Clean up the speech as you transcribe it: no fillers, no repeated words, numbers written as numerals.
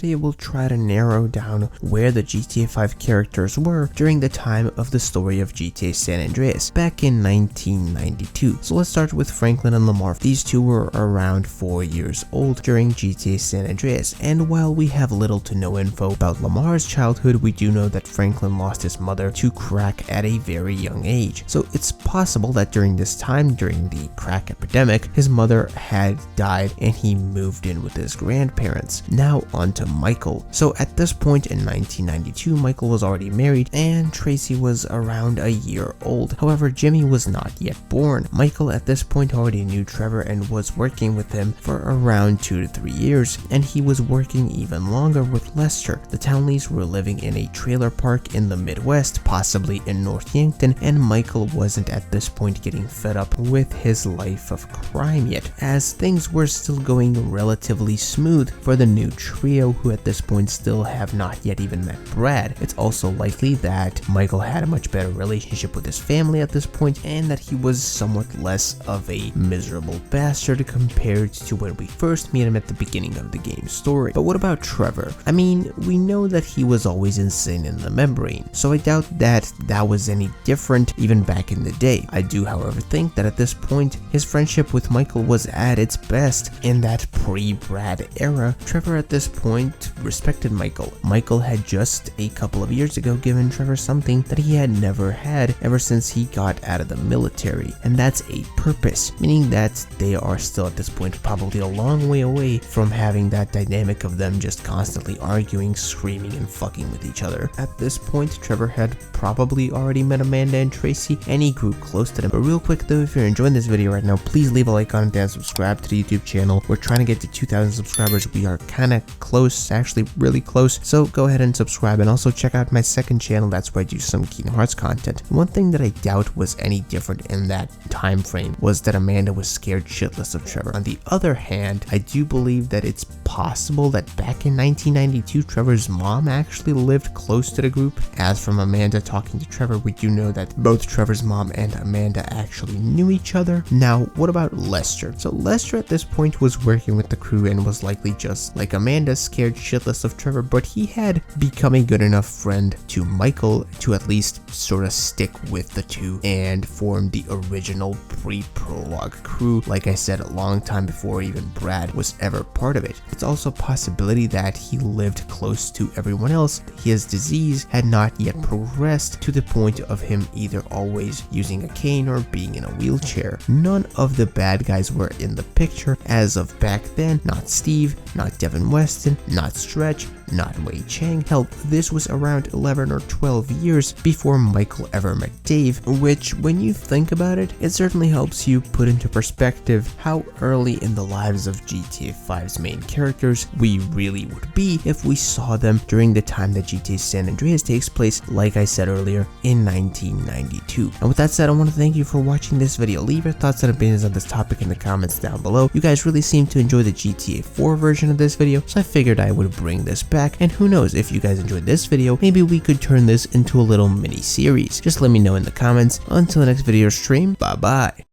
today we'll try to narrow down where the GTA 5 characters were during the time of the story of GTA San Andreas back in 1992. So let's start with Franklin and Lamar. These two were around 4 years old during GTA San Andreas, and while we have little to no info about Lamar's childhood, we do know that Franklin lost his mother to crack at a very young age. So it's possible that during this time, during the crack epidemic, his mother had died and he moved in with his grandparents. Now on to Michael. So at this point in 1992, Michael was already married and Tracy was around a year old. However, Jimmy was not yet born. Michael at this point already knew Trevor and was working with him for around 2 to 3 years, and he was working even longer with Lester. The Townleys were living in a trailer park in the Midwest, possibly in North Yankton, and Michael wasn't at this point getting fed up with his life of crime yet, as things were still going relatively smooth for the new trio, who at this point still have not yet even met Brad. It's also likely that Michael had a much better relationship with his family at this point, and that he was somewhat less of a miserable bastard compared to when we first meet him at the beginning of the game's story. But what about Trevor? I mean, we know that he was always insane in the membrane, so I doubt that that was any different even back in the day. I do, however, think that at this point, his friendship with Michael was at its best. In that pre-Brad era, Trevor at this point respected Michael. Michael had just a couple of years ago given Trevor something that he had never had ever since he got out of the military, and that's a purpose, meaning that they are still at this point probably a long way away from having that dynamic of them just constantly arguing, screaming, and fucking with each other. At this point, Trevor had probably already met Amanda and Tracy, and he grew close to them. But real quick though, if you're enjoying this video right now, please leave a like on it and subscribe to the YouTube channel. We're trying to get to 2,000 subscribers. We are kind of close, actually really close, so go ahead and subscribe, and also check out my second channel. That's where I do some Kingdom Hearts content. One thing that I doubt was any different in that time frame was that Amanda was scared shitless of Trevor. On the other hand, I do believe that it's possible that back in 1992, Trevor's mom actually lived close to the group. As from Amanda talking to Trevor, we do know that both Trevor's mom and Amanda actually knew each other. Now, what about Lester? So Lester at this point was working with the crew and was likely just like Amanda, scared shitless of Trevor, but he had become a good enough friend to Michael to at least sort of stick with the two and form the original pre-prologue crew, like I said, a long time before even Brad was ever part of it. It's also a possibility that he lived close to everyone else. His disease had not yet progressed to the point of him either always using a cane or being in a wheelchair. None of the bad guys were in the picture as of back then. Not Steve, not Devin Weston, not Stretch, not Wei Chang. Hell, this was around 11 or 12 years before Michael ever met Dave, which, when you think about it, it certainly helps you put into perspective how early in the lives of GTA 5's main characters we really would be if we saw them during the time that GTA San Andreas takes place, like I said earlier, in 1992. And with that said, I want to thank you for watching this video. Leave your thoughts and opinions on this topic in the comments down below. You guys really seem to enjoy the GTA 4 version of this video, so I figured I would bring this back, and who knows, if you guys enjoyed this video, maybe we could turn this into a little mini series. Just let me know in the comments. Until the next video stream, bye bye.